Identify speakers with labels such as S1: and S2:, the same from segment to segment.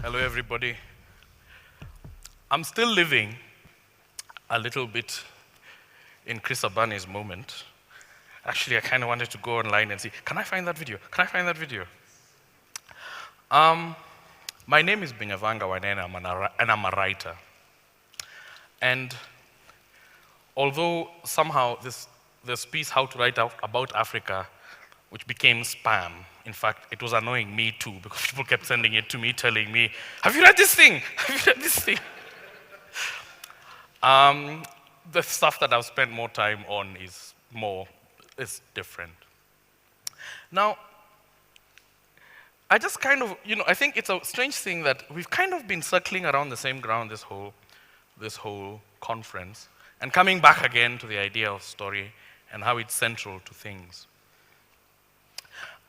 S1: Hello, everybody. I'm still living a little bit in Chris Abani's moment. Actually, I kind of wanted to go online and see, can I find that video? Can I find that video? My name is Binyavanga Wainaina, and I'm a writer. And although somehow this piece, How to Write About Africa, which became spam. In fact, it was annoying me too, because people kept sending it to me, telling me, have you read this thing? Have you read this thing? The stuff that I've spent more time on is different. Now, I just kind of, I think it's a strange thing that we've kind of been circling around the same ground this whole conference, and coming back again to the idea of story and how it's central to things.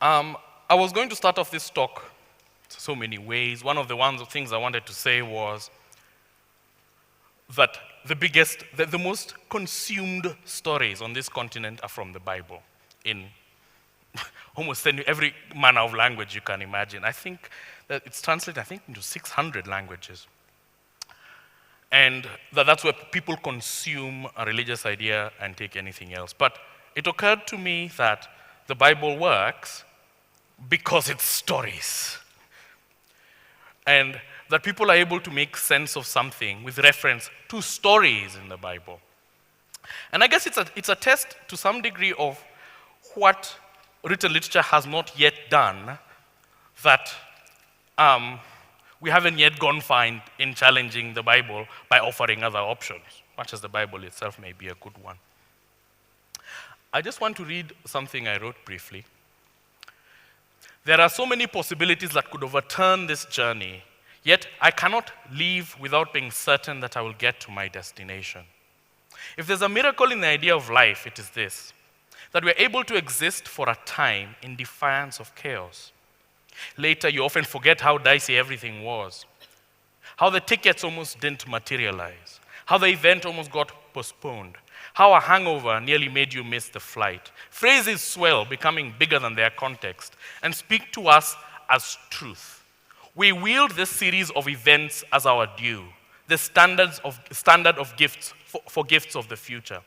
S1: I was going to start off this talk so many ways. One of the things I wanted to say was that the most consumed stories on this continent are from the Bible in almost every manner of language you can imagine. I think that it's translated, into 600 languages. And that's where people consume a religious idea and take anything else. But it occurred to me that the Bible works because it's stories. And that people are able to make sense of something with reference to stories in the Bible. And I guess it's a test to some degree of what written literature has not yet done, that we haven't yet gone far in challenging the Bible by offering other options, much as the Bible itself may be a good one. I just want to read something I wrote briefly. There are so many possibilities that could overturn this journey, yet I cannot leave without being certain that I will get to my destination. If there's a miracle in the idea of life, it is this: that we're able to exist for a time in defiance of chaos. Later, you often forget how dicey everything was, how the tickets almost didn't materialize, how the event almost got postponed, how a hangover nearly made you miss the flight. Phrases swell, becoming bigger than their context, and speak to us as truth. We wield this series of events as our due, the standard of gifts for gifts of the future.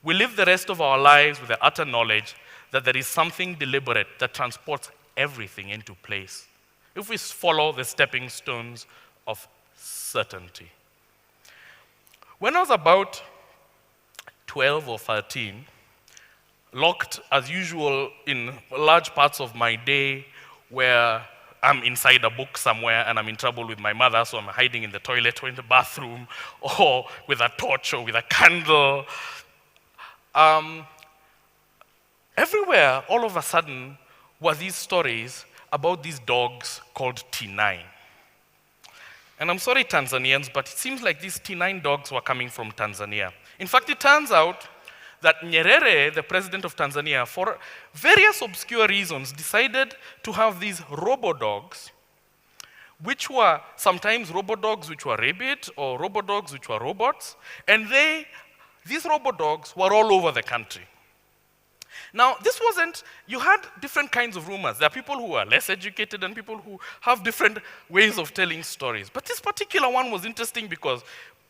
S1: We live the rest of our lives with the utter knowledge that there is something deliberate that transports everything into place, if we follow the stepping stones of certainty. When I was about 12 or 13, locked as usual in large parts of my day where I'm inside a book somewhere and I'm in trouble with my mother, so I'm hiding in the toilet or in the bathroom or with a torch or with a candle. Everywhere, all of a sudden, were these stories about these dogs called T9. And I'm sorry, Tanzanians, but it seems like these T9 dogs were coming from Tanzania. In fact, it turns out that Nyerere, the president of Tanzania, for various obscure reasons, decided to have these robo-dogs, which were sometimes robo-dogs which were rabid, or robo-dogs which were robots, and these robo-dogs were all over the country. Now, you had different kinds of rumors. There are people who are less educated and people who have different ways of telling stories. But this particular one was interesting because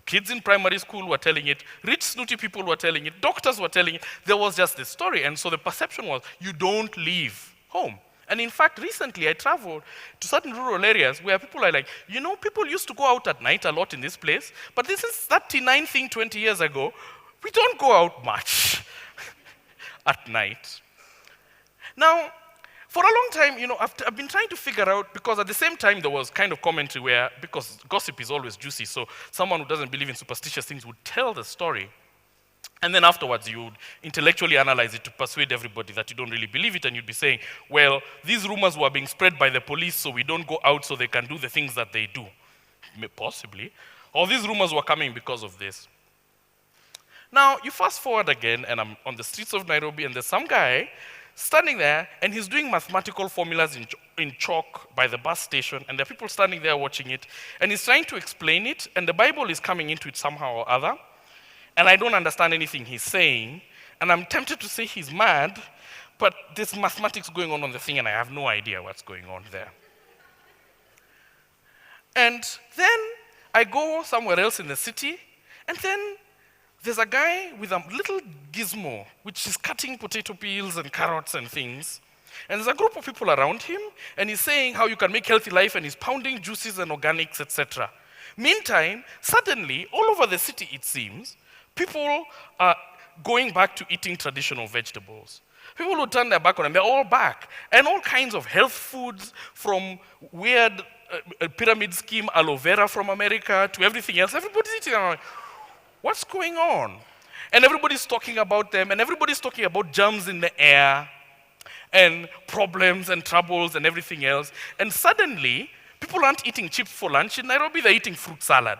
S1: kids in primary school were telling it, rich, snooty people were telling it, doctors were telling it. There was just this story. And so the perception was, you don't leave home. And in fact, recently I traveled to certain rural areas where people are like, people used to go out at night a lot in this place, but this is that T9 thing 20 years ago. We don't go out much at night. Now, for a long time, I've been trying to figure out, because at the same time there was kind of commentary where, because gossip is always juicy, so someone who doesn't believe in superstitious things would tell the story, and then afterwards you would intellectually analyze it to persuade everybody that you don't really believe it, and you'd be saying, well, these rumors were being spread by the police, so we don't go out so they can do the things that they do. Possibly. Or these rumors were coming because of this. Now, you fast forward again, and I'm on the streets of Nairobi, and there's some guy standing there, and he's doing mathematical formulas in chalk by the bus station, and there are people standing there watching it, and he's trying to explain it, and the Bible is coming into it somehow or other, and I don't understand anything he's saying, and I'm tempted to say he's mad, but there's mathematics going on the thing, and I have no idea what's going on there. And then I go somewhere else in the city, and then there's a guy with a little gizmo, which is cutting potato peels and carrots and things. And there's a group of people around him, and he's saying how you can make healthy life, and he's pounding juices and organics, etc. Meantime, suddenly, all over the city, it seems, people are going back to eating traditional vegetables. People who turn their back on them, they're all back. And all kinds of health foods, from weird pyramid scheme aloe vera from America to everything else. Everybody's eating. I'm like, what's going on? And everybody's talking about them, and everybody's talking about germs in the air, and problems and troubles and everything else. And suddenly, people aren't eating chips for lunch. In Nairobi, they're eating fruit salad.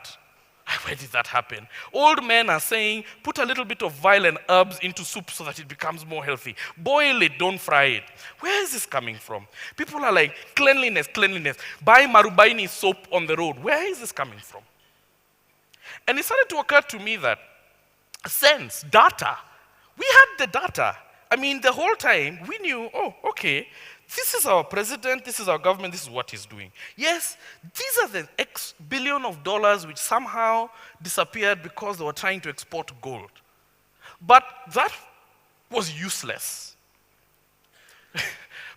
S1: Where did that happen? Old men are saying, put a little bit of vile and herbs into soup so that it becomes more healthy. Boil it, don't fry it. Where is this coming from? People are like, cleanliness, cleanliness. Buy Marubaini soap on the road. Where is this coming from? And it started to occur to me that sense, data. We had the data. I mean, the whole time, we knew, oh, okay, this is our president, this is our government, this is what he's doing. Yes, these are the X billion of dollars which somehow disappeared because they were trying to export gold. But that was useless.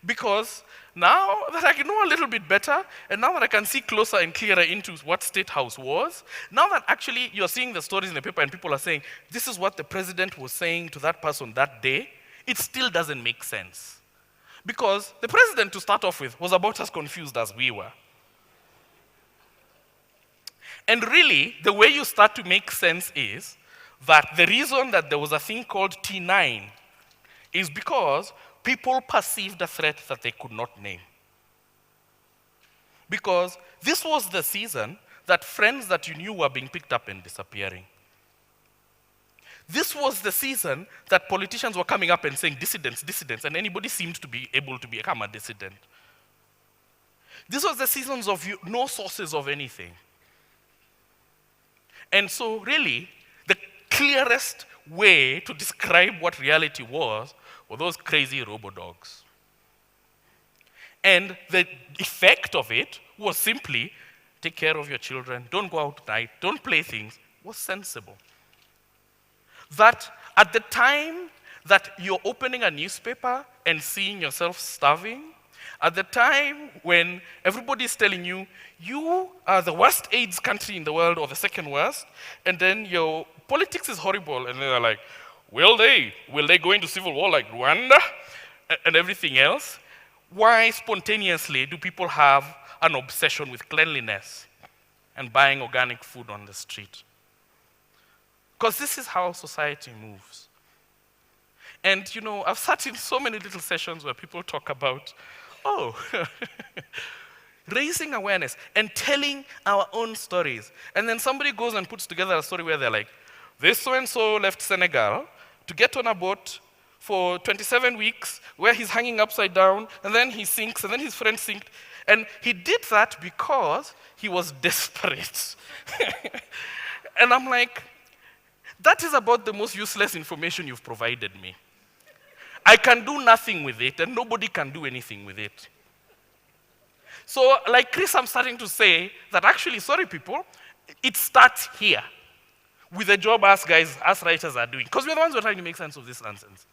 S1: Because now that I can know a little bit better, and now that I can see closer and clearer into what State House was, now that actually you're seeing the stories in the paper and people are saying, this is what the president was saying to that person that day, it still doesn't make sense. Because the president, to start off with, was about as confused as we were. And really, the way you start to make sense is that the reason that there was a thing called T9 is because people perceived a threat that they could not name. Because this was the season that friends that you knew were being picked up and disappearing. This was the season that politicians were coming up and saying dissidents, dissidents, and anybody seemed to be able to become a dissident. This was the seasons of no sources of anything. And so really, the clearest way to describe what reality was were those crazy robo-dogs. And the effect of it was simply, take care of your children, don't go out at night, don't play things, was sensible. That at the time that you're opening a newspaper and seeing yourself starving, at the time when everybody's telling you, you are the worst AIDS country in the world or the second worst, and then your politics is horrible, and they're like, will they go into civil war like Rwanda and everything else? Why spontaneously do people have an obsession with cleanliness and buying organic food on the street? Because this is how society moves. And you know, I've sat in so many little sessions where people talk about, oh, raising awareness and telling our own stories. And then somebody goes and puts together a story where they're like, this so-and-so left Senegal to get on a boat for 27 weeks where he's hanging upside down, and then he sinks, and then his friend sinked. And he did that because he was desperate. And I'm like, that is about the most useless information you've provided me. I can do nothing with it, and nobody can do anything with it. So, like Chris, I'm starting to say that actually, sorry people, it starts here with the job us guys, us writers are doing, because we're the ones who are trying to make sense of this nonsense.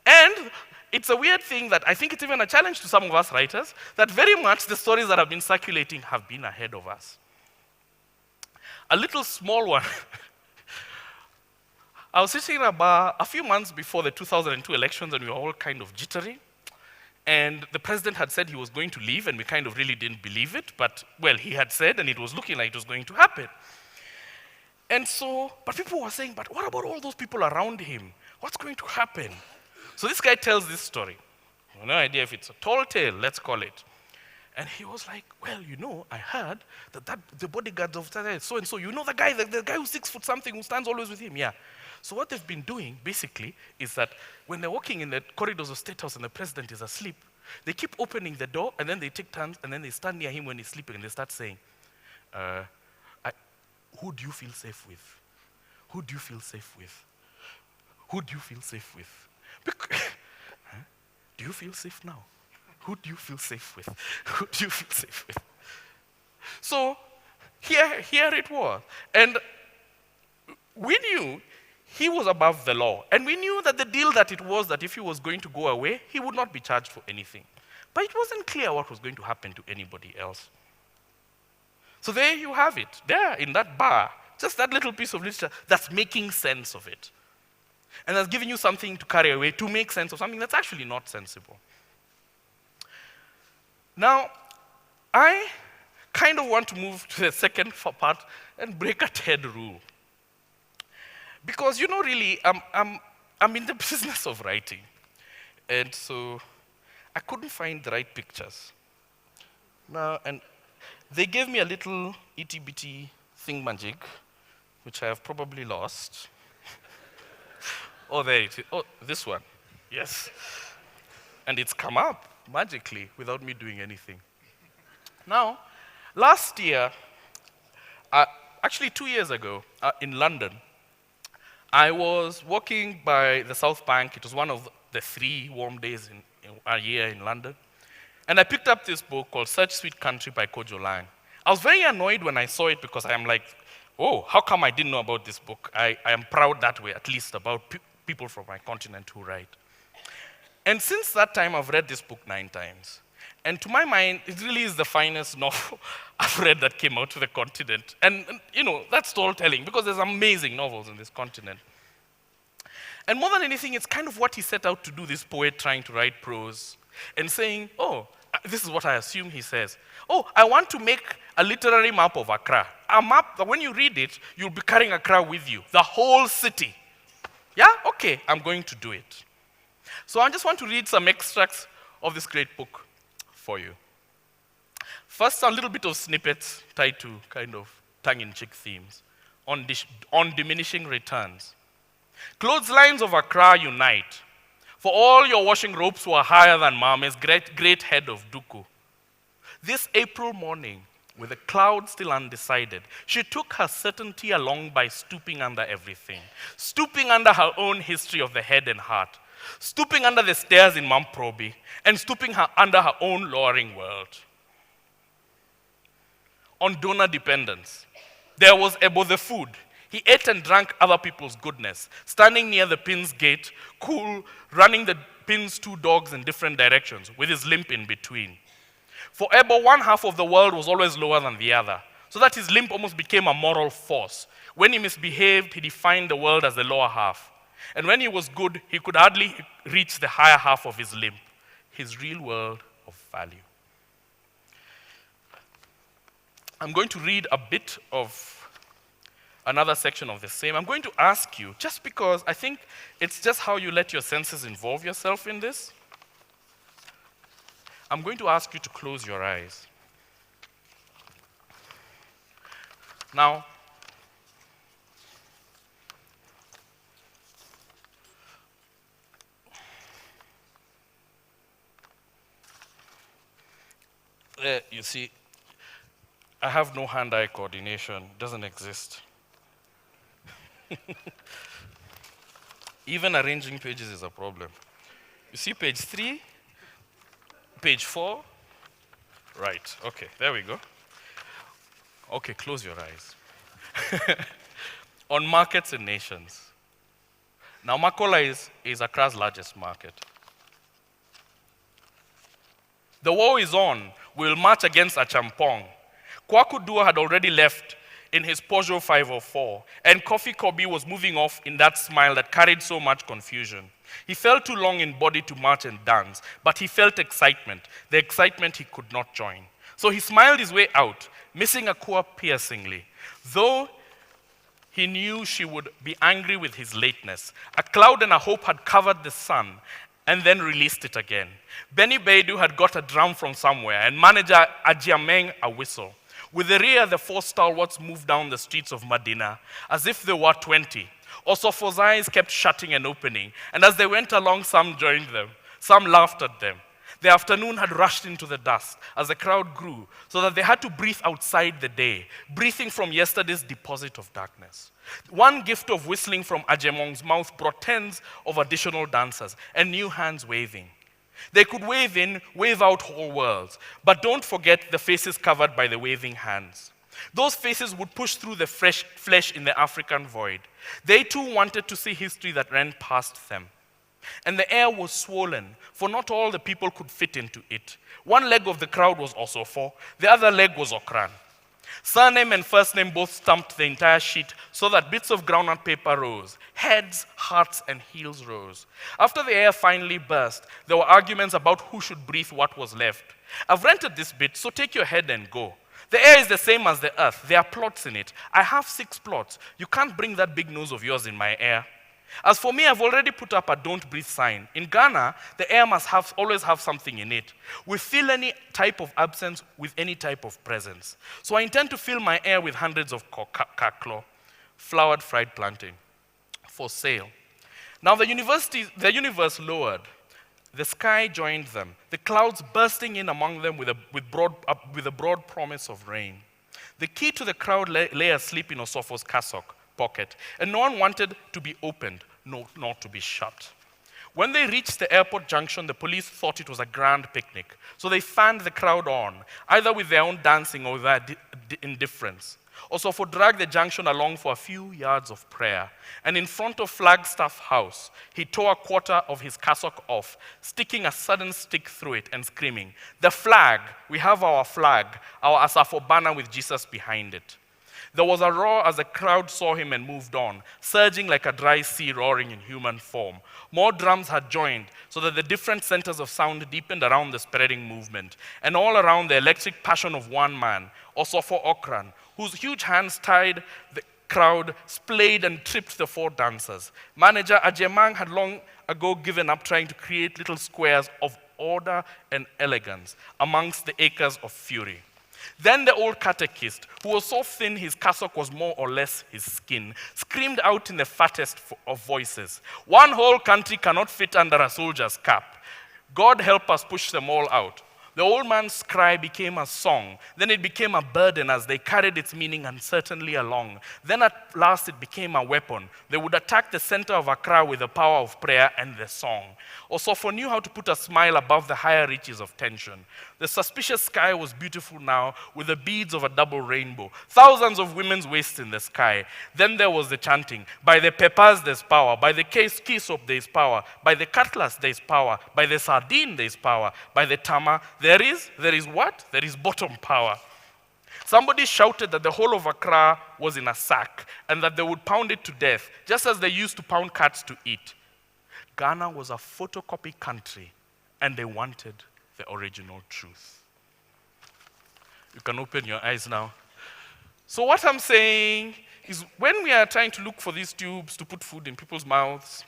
S1: And it's a weird thing that I think it's even a challenge to some of us writers, that very much the stories that have been circulating have been ahead of us. A little small one. I was sitting in a bar a few months before the 2002 elections, and we were all kind of jittery. And the president had said he was going to leave, and we kind of really didn't believe it. But, well, he had said, and it was looking like it was going to happen. And so, but people were saying, but what about all those people around him? What's going to happen? So this guy tells this story. No idea if it's a tall tale, let's call it. And he was like, well, you know, I heard that the bodyguards of so-and-so, you know the guy who's 6 foot something who stands always with him? Yeah. So what they've been doing, basically, is that when they're walking in the corridors of State House and the president is asleep, they keep opening the door, and then they take turns, and then they stand near him when he's sleeping, and they start saying, who do you feel safe with? Who do you feel safe with? Who do you feel safe with? Do you feel safe now? Who do you feel safe with? Who do you feel safe with? So here it was. And we knew he was above the law. And we knew that the deal that it was that if he was going to go away, he would not be charged for anything. But it wasn't clear what was going to happen to anybody else. So there you have it, there in that bar, just that little piece of literature that's making sense of it. And that's giving you something to carry away to make sense of something that's actually not sensible. Now, I kind of want to move to the second part and break a TED rule. Because, really, I'm in the business of writing. And so I couldn't find the right pictures. Now, and they gave me a little itty-bitty thingamajig, which I have probably lost. Oh, there it is. Oh, this one. Yes. And it's come up magically without me doing anything. Now, last year, actually 2 years ago, in London, I was walking by the South Bank. It was one of the 3 warm days in a year in London. And I picked up this book called Such Sweet Country by Kojo Lang. I was very annoyed when I saw it because I am like, oh, how come I didn't know about this book? I am proud that way, at least, about people from my continent who write. And since that time, I've read this book 9 times. And to my mind, it really is the finest novel I've read that came out to the continent. And that's storytelling, because there's amazing novels in this continent. And more than anything, it's kind of what he set out to do, this poet trying to write prose, and saying, oh, this is what I assume he says. Oh, I want to make a literary map of Accra. A map that when you read it, you'll be carrying Accra with you, the whole city. Yeah? Okay, I'm going to do it. So I just want to read some extracts of this great book for you. First, a little bit of snippets tied to kind of tongue-in-cheek themes on diminishing returns. Clotheslines of Accra unite. For all your washing ropes were higher than Mame's great head of Duku. This April morning, with the clouds still undecided, she took her certainty along by stooping under everything, stooping under her own history of the head and heart, stooping under the stairs in Mamprobi, and stooping under her own lowering world. On donor dependence, there was Ebo the food. He ate and drank other people's goodness, standing near the pin's gate, cool, running the pin's 2 dogs in different directions, with his limp in between. For Ebo, one half of the world was always lower than the other, so that his limp almost became a moral force. When he misbehaved, he defined the world as the lower half. And when he was good, he could hardly reach the higher half of his limp, his real world of value. I'm going to read a bit of another section of the same. I'm going to ask you, just because I think it's just how you let your senses involve yourself in this. I'm going to ask you to close your eyes. Now, you see, I have no hand-eye coordination. It doesn't exist. Even arranging pages is a problem. You see page 3, page 4. Right, okay, there we go. Okay, close your eyes. On markets and nations. Now, Makola is Accra's largest market. The war is on. We'll march against Achampong. Kwaku Dua had already left in his Peugeot 504, and Kofi Kobi was moving off in that smile that carried so much confusion. He felt too long in body to march and dance, but he felt excitement, the excitement he could not join. So he smiled his way out, missing Akua piercingly. Though he knew she would be angry with his lateness, a cloud and a hope had covered the sun and then released it again. Benny Baidu had got a drum from somewhere, and manager Ajiameng a whistle. With the rear, the 4 stalwarts moved down the streets of Medina as if they were 20. Osofo's eyes kept shutting and opening, and as they went along, some joined them. Some laughed at them. The afternoon had rushed into the dust as the crowd grew, so that they had to breathe outside the day, breathing from yesterday's deposit of darkness. One gift of whistling from Ajemong's mouth brought tens of additional dancers and new hands waving. They could wave in, wave out whole worlds. But don't forget the faces covered by the waving hands. Those faces would push through the fresh flesh in the African void. They too wanted to see history that ran past them. And the air was swollen, for not all the people could fit into it. One leg of the crowd was Osofo, the other leg was Okran. Surname and first name both stamped the entire sheet so that bits of groundnut paper rose. Heads, hearts, and heels rose. After the air finally burst, there were arguments about who should breathe what was left. I've rented this bit, so take your head and go. The air is the same as the earth. There are plots in it. I have 6 plots. You can't bring that big nose of yours in my air. As for me, I've already put up a don't breathe sign. In Ghana, the air must always have something in it. We fill any type of absence with any type of presence. So I intend to fill my air with hundreds of kaklo, flowered fried plantain, for sale. Now the universe lowered. The sky joined them, the clouds bursting in among them with a broad promise of rain. The key to the crowd lay asleep in Osofo's cassock pocket, and no one wanted to be opened, nor to be shut. When they reached the airport junction, the police thought it was a grand picnic, so they fanned the crowd on, either with their own dancing or with their indifference. Osofo dragged the junction along for a few yards of prayer, and in front of Flagstaff House, he tore a quarter of his cassock off, sticking a sudden stick through it and screaming, "The flag! We have our flag, our Asafo banner with Jesus behind it." There was a roar as the crowd saw him and moved on, surging like a dry sea roaring in human form. More drums had joined, so that the different centers of sound deepened around the spreading movement, and all around the electric passion of one man, Osofo Okran, whose huge hands tied the crowd, splayed and tripped the 4 dancers. Manager Ajemang had long ago given up trying to create little squares of order and elegance amongst the acres of fury. Then the old catechist, who was so thin his cassock was more or less his skin, screamed out in the fattest of voices, "One whole country cannot fit under a soldier's cap. God help us push them all out." The old man's cry became a song. Then it became a burden as they carried its meaning uncertainly along. Then at last it became a weapon. They would attack the center of Accra with the power of prayer and the song. Osofo knew how to put a smile above the higher reaches of tension. The suspicious sky was beautiful now with the beads of a double rainbow. Thousands of women's waists in the sky. Then there was the chanting. By the peppers there's power. By the key soap there's power. By the cutlass there's power. By the sardine there's power. By the tama there is what? There is bottom power. Somebody shouted that the whole of Accra was in a sack and that they would pound it to death, just as they used to pound cats to eat. Ghana was a photocopy country, and they wanted the original truth. You can open your eyes now. So what I'm saying is when we are trying to look for these tubes to put food in people's mouths,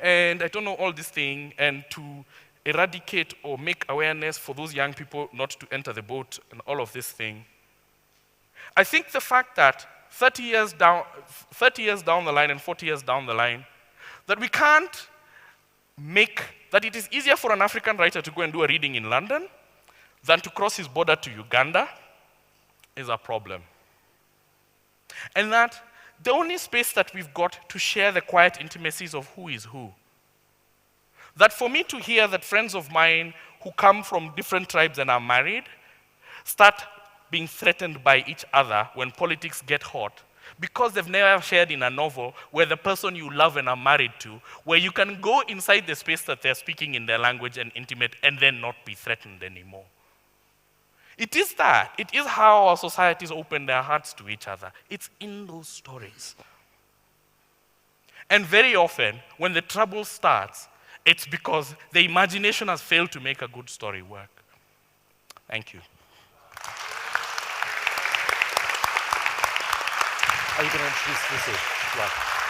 S1: and I don't know all this thing, and to eradicate or make awareness for those young people not to enter the boat and all of this thing, I think the fact that 30 years down the line and 40 years down the line, that we can't that it is easier for an African writer to go and do a reading in London than to cross his border to Uganda is a problem. And that the only space that we've got to share the quiet intimacies of who is who, that for me to hear that friends of mine who come from different tribes and are married start being threatened by each other when politics get hot, because they've never shared in a novel where the person you love and are married to, where you can go inside the space that they're speaking in their language and intimate and then not be threatened anymore. It is that. It is how our societies open their hearts to each other. It's in those stories. And very often, when the trouble starts, it's because the imagination has failed to make a good story work. Thank you.
S2: Are you going to introduce this?